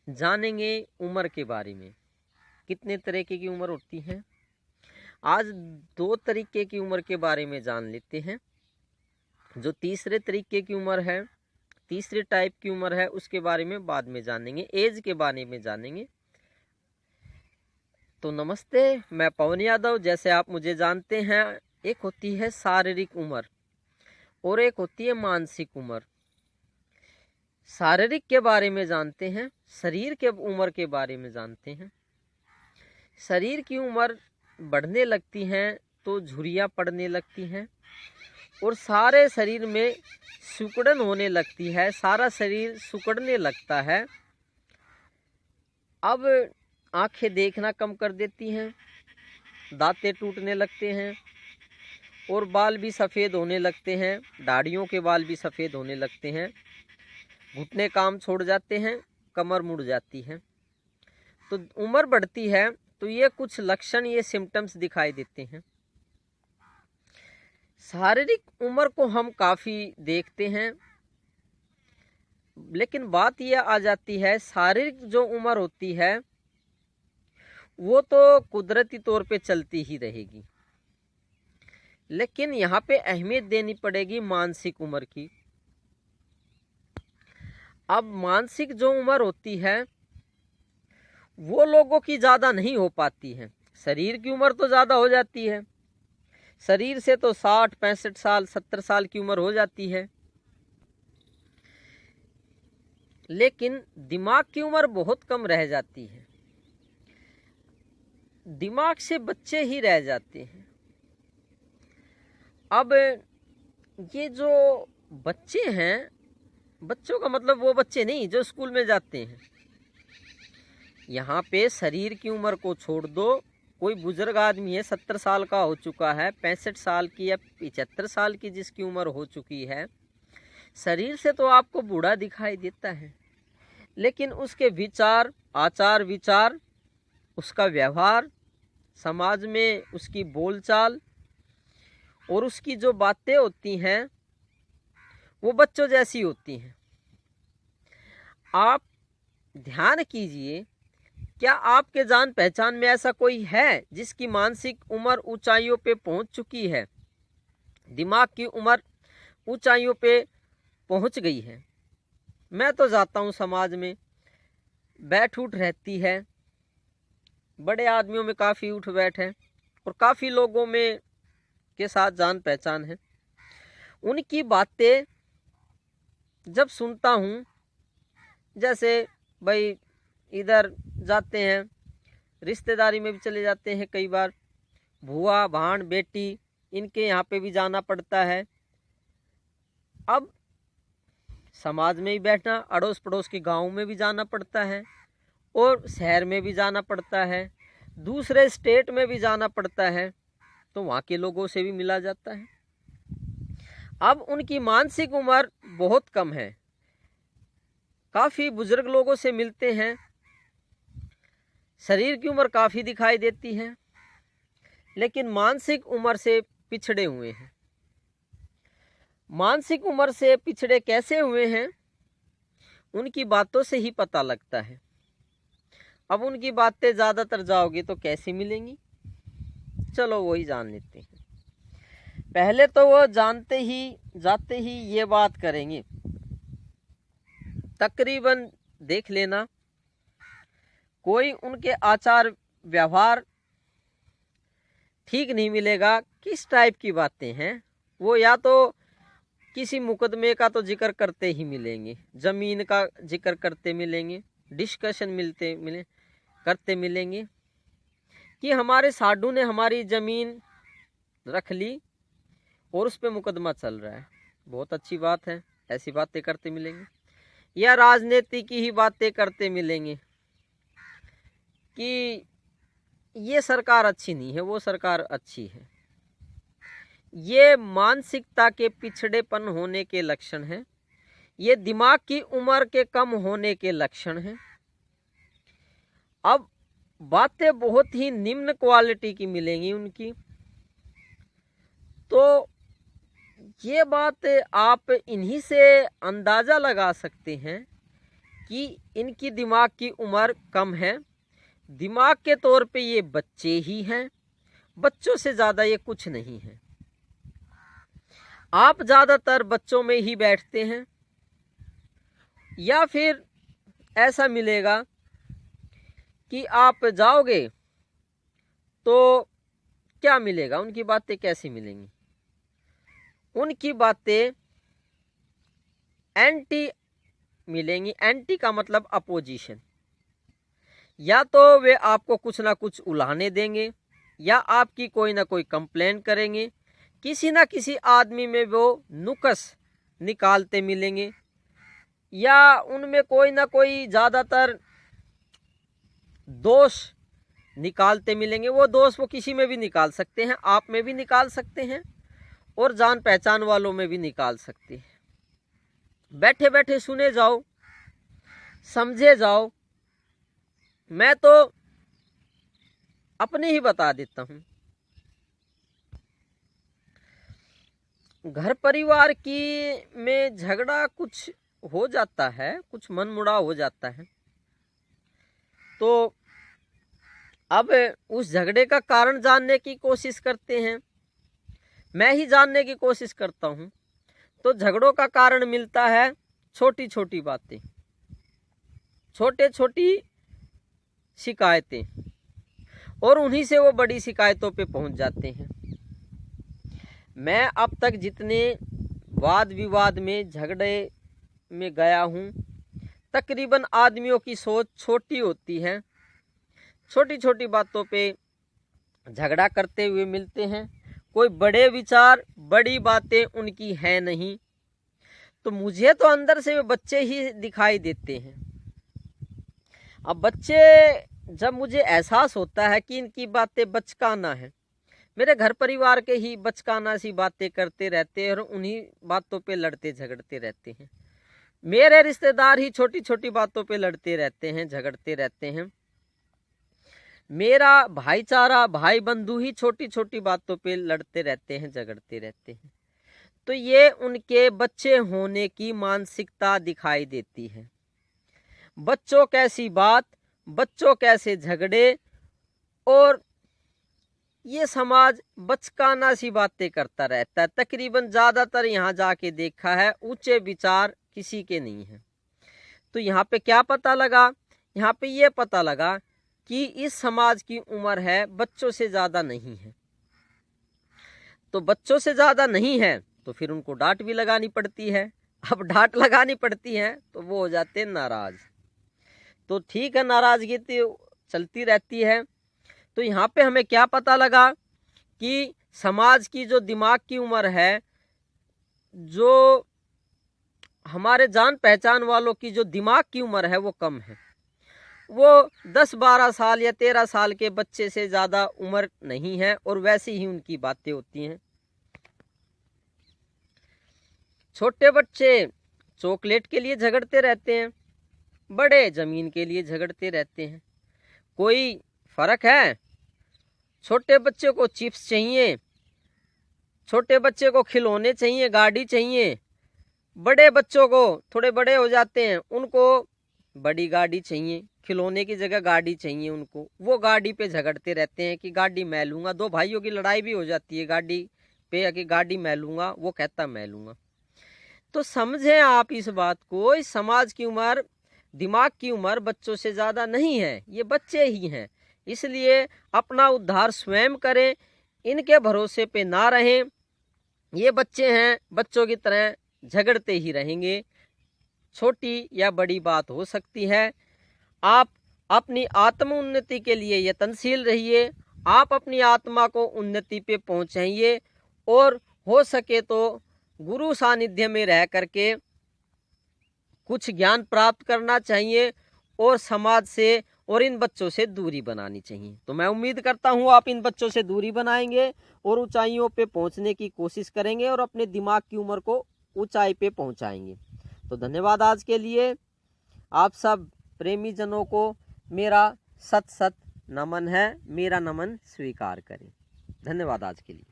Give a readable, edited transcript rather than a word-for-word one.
जानेंगे उम्र के बारे में। कितने तरीके की उम्र होती है? आज 2 तरीके की उम्र के बारे में जान लेते हैं। जो तीसरे तरीके की उम्र है, तीसरे टाइप की उम्र है, उसके बारे में बाद में जानेंगे, एज के बारे में जानेंगे। तो नमस्ते, मैं पवन यादव। जैसे आप मुझे जानते हैं, एक होती है शारीरिक उम्र और एक होती है मानसिक उम्र। शारीरिक के बारे में जानते हैं, शरीर के उम्र के बारे में जानते हैं। शरीर की उम्र बढ़ने लगती है तो झुर्रियाँ पड़ने लगती हैं और सारे शरीर में सिकुड़न होने लगती है, सारा शरीर सिकुड़ने लगता है। अब आंखें देखना कम कर देती हैं, दांतें टूटने लगते हैं और बाल भी सफ़ेद होने लगते हैं, दाढ़ियों के बाल भी सफ़ेद होने लगते हैं, घुटने काम छोड़ जाते हैं, कमर मुड़ जाती है। तो उम्र बढ़ती है तो ये कुछ लक्षण, ये सिम्टम्स दिखाई देते हैं। शारीरिक उम्र को हम काफ़ी देखते हैं, लेकिन बात यह आ जाती है, शारीरिक जो उम्र होती है वो तो कुदरती तौर पे चलती ही रहेगी, लेकिन यहाँ पे अहमियत देनी पड़ेगी मानसिक उम्र की। अब मानसिक जो उम्र होती है वो लोगों की ज़्यादा नहीं हो पाती है। शरीर की उम्र तो ज़्यादा हो जाती है, शरीर से तो 60, 65 साल, 70 साल की उम्र हो जाती है, लेकिन दिमाग की उम्र बहुत कम रह जाती है। दिमाग से बच्चे ही रह जाते हैं। अब ये जो बच्चे हैं, बच्चों का मतलब वो बच्चे नहीं जो स्कूल में जाते हैं। यहाँ पे शरीर की उम्र को छोड़ दो, कोई बुजुर्ग आदमी है, 70 साल का हो चुका है, 65 साल की या 75 साल की जिसकी उम्र हो चुकी है, शरीर से तो आपको बूढ़ा दिखाई देता है, लेकिन उसके विचार, आचार विचार, उसका व्यवहार, समाज में उसकी बोलचाल और उसकी जो बातें होती हैं वो बच्चों जैसी होती हैं। आप ध्यान कीजिए, क्या आपके जान पहचान में ऐसा कोई है जिसकी मानसिक उम्र ऊंचाइयों पे पहुंच चुकी है, दिमाग की उम्र ऊंचाइयों पे पहुंच गई है? मैं तो जाता हूं, समाज में बैठ उठ रहती है, बड़े आदमियों में काफ़ी उठ बैठ है और काफ़ी लोगों में के साथ जान पहचान है। उनकी बातें जब सुनता हूँ, जैसे भाई इधर जाते हैं, रिश्तेदारी में भी चले जाते हैं, कई बार भूआ भाण बेटी इनके यहाँ पे भी जाना पड़ता है। अब समाज में ही बैठना, अड़ोस पड़ोस के गाँव में भी जाना पड़ता है और शहर में भी जाना पड़ता है, दूसरे स्टेट में भी जाना पड़ता है, तो वहाँ के लोगों से भी मिला जाता है। अब उनकी मानसिक उम्र बहुत कम है, काफ़ी बुजुर्ग लोगों से मिलते हैं, शरीर की उम्र काफ़ी दिखाई देती है, लेकिन मानसिक उम्र से पिछड़े हुए हैं। मानसिक उम्र से पिछड़े कैसे हुए हैं, उनकी बातों से ही पता लगता है। अब उनकी बातें ज़्यादातर जाओगे तो कैसे मिलेंगी, चलो वही जान लेते हैं। पहले तो वो जाते ही ये बात करेंगे, तकरीबन देख लेना, कोई उनके आचार व्यवहार ठीक नहीं मिलेगा। किस टाइप की बातें हैं वो, या तो किसी मुकदमे का तो जिक्र करते ही मिलेंगे, ज़मीन का जिक्र करते मिलेंगे, डिस्कशन करते मिलेंगे कि हमारे साधु ने हमारी ज़मीन रख ली और उस पर मुकदमा चल रहा है, बहुत अच्छी बात है, ऐसी बातें करते मिलेंगे। या राजनीति की ही बातें करते मिलेंगे कि ये सरकार अच्छी नहीं है, वो सरकार अच्छी है। ये मानसिकता के पिछड़ेपन होने के लक्षण हैं, ये दिमाग की उम्र के कम होने के लक्षण हैं। अब बातें बहुत ही निम्न क्वालिटी की मिलेंगी उनकी, तो ये बात आप इन्हीं से अंदाज़ा लगा सकते हैं कि इनकी दिमाग की उम्र कम है, दिमाग के तौर पे ये बच्चे ही हैं, बच्चों से ज़्यादा ये कुछ नहीं है। आप ज़्यादातर बच्चों में ही बैठते हैं, या फिर ऐसा मिलेगा कि आप जाओगे तो क्या मिलेगा, उनकी बातें कैसी मिलेंगी? उनकी बातें एंटी मिलेंगी। एंटी का मतलब अपोजिशन। या तो वे आपको कुछ ना कुछ उलाहने देंगे, या आपकी कोई ना कोई कंप्लेंट करेंगे, किसी ना किसी आदमी में वो नुक्स निकालते मिलेंगे, या उनमें कोई ना कोई ज़्यादातर दोष निकालते मिलेंगे। वो दोष वो किसी में भी निकाल सकते हैं, आप में भी निकाल सकते हैं, और जान पहचान वालों में भी निकाल सकते हैं। बैठे बैठे सुने जाओ, समझे जाओ। मैं तो अपने ही बता देता हूं। घर परिवार की में झगड़ा कुछ हो जाता है, कुछ मनमुटाव हो जाता है, तो अब उस झगड़े का कारण जानने की कोशिश करते हैं। मैं ही जानने की कोशिश करता हूं। तो झगड़ों का कारण मिलता है छोटी छोटी बातें, छोटे छोटी शिकायतें, और उन्हीं से वो बड़ी शिकायतों पे पहुंच जाते हैं। मैं अब तक जितने वाद विवाद में, झगड़े में गया हूं, तकरीबन आदमियों की सोच छोटी होती है, छोटी छोटी बातों पे झगड़ा करते हुए मिलते हैं। कोई बड़े विचार, बड़ी बातें उनकी है नहीं। तो मुझे तो अंदर से वे बच्चे ही दिखाई देते हैं। अब बच्चे, जब मुझे एहसास होता है कि इनकी बातें बचकाना है, मेरे घर परिवार के ही बचकाना सी बातें करते रहते हैं और उन्हीं बातों पे लड़ते झगड़ते रहते हैं। मेरे रिश्तेदार ही छोटी छोटी बातों पे लड़ते रहते हैं, झगड़ते रहते हैं। मेरा भाईचारा, भाई बंधु ही छोटी छोटी बातों पे लड़ते रहते हैं, झगड़ते रहते हैं। तो ये उनके बच्चे होने की मानसिकता दिखाई देती है। बच्चों कैसी बात, बच्चों कैसे झगड़े, और ये समाज बचकाना सी बातें करता रहता है। तकरीबन ज़्यादातर यहाँ जाके देखा है, ऊंचे विचार किसी के नहीं है। तो यहाँ पे क्या पता लगा? यहाँ पे ये पता लगा कि इस समाज की उम्र है बच्चों से ज़्यादा नहीं है। तो बच्चों से ज़्यादा नहीं है तो फिर उनको डांट भी लगानी पड़ती है। अब डांट लगानी पड़ती है तो वो हो जाते हैं नाराज। तो ठीक है, नाराजगी तो चलती रहती है। तो यहाँ पे हमें क्या पता लगा कि समाज की जो दिमाग की उम्र है, जो हमारे जान पहचान वालों की जो दिमाग की उम्र है वो कम है। वो 10-12 साल या 13 साल के बच्चे से ज़्यादा उम्र नहीं है, और वैसी ही उनकी बातें होती हैं। छोटे बच्चे चॉकलेट के लिए झगड़ते रहते हैं, बड़े ज़मीन के लिए झगड़ते रहते हैं। कोई फ़र्क है? छोटे बच्चे को चिप्स चाहिए, छोटे बच्चे को खिलौने चाहिए, गाड़ी चाहिए। बड़े बच्चों को, थोड़े बड़े हो जाते हैं, उनको बड़ी गाड़ी चाहिए, खिलौने की जगह गाड़ी चाहिए उनको। वो गाड़ी पे झगड़ते रहते हैं कि गाड़ी मैं लूँगा। दो भाइयों की लड़ाई भी हो जाती है गाड़ी पे, कि गाड़ी मैं लूँगा, वो कहता मैं लूँगा। तो समझें आप इस बात को, इस समाज की उम्र, दिमाग की उम्र बच्चों से ज़्यादा नहीं है, ये बच्चे ही हैं। इसलिए अपना उद्धार स्वयं करें, इनके भरोसे पे ना रहें। ये बच्चे हैं, बच्चों की तरह झगड़ते ही रहेंगे। छोटी या बड़ी बात हो सकती है। आप अपनी आत्म उन्नति के लिए यत्नशील रहिए। आप अपनी आत्मा को उन्नति पे पहुंचाइए, और हो सके तो गुरु सानिध्य में रह करके कुछ ज्ञान प्राप्त करना चाहिए, और समाज से और इन बच्चों से दूरी बनानी चाहिए। तो मैं उम्मीद करता हूँ आप इन बच्चों से दूरी बनाएंगे और ऊंचाइयों पे पहुंचने की कोशिश करेंगे, और अपने दिमाग की उम्र को ऊंचाई पे पहुंचाएंगे। तो धन्यवाद आज के लिए। आप सब प्रेमी जनों को मेरा सत सत नमन है, मेरा नमन स्वीकार करें। धन्यवाद आज के लिए।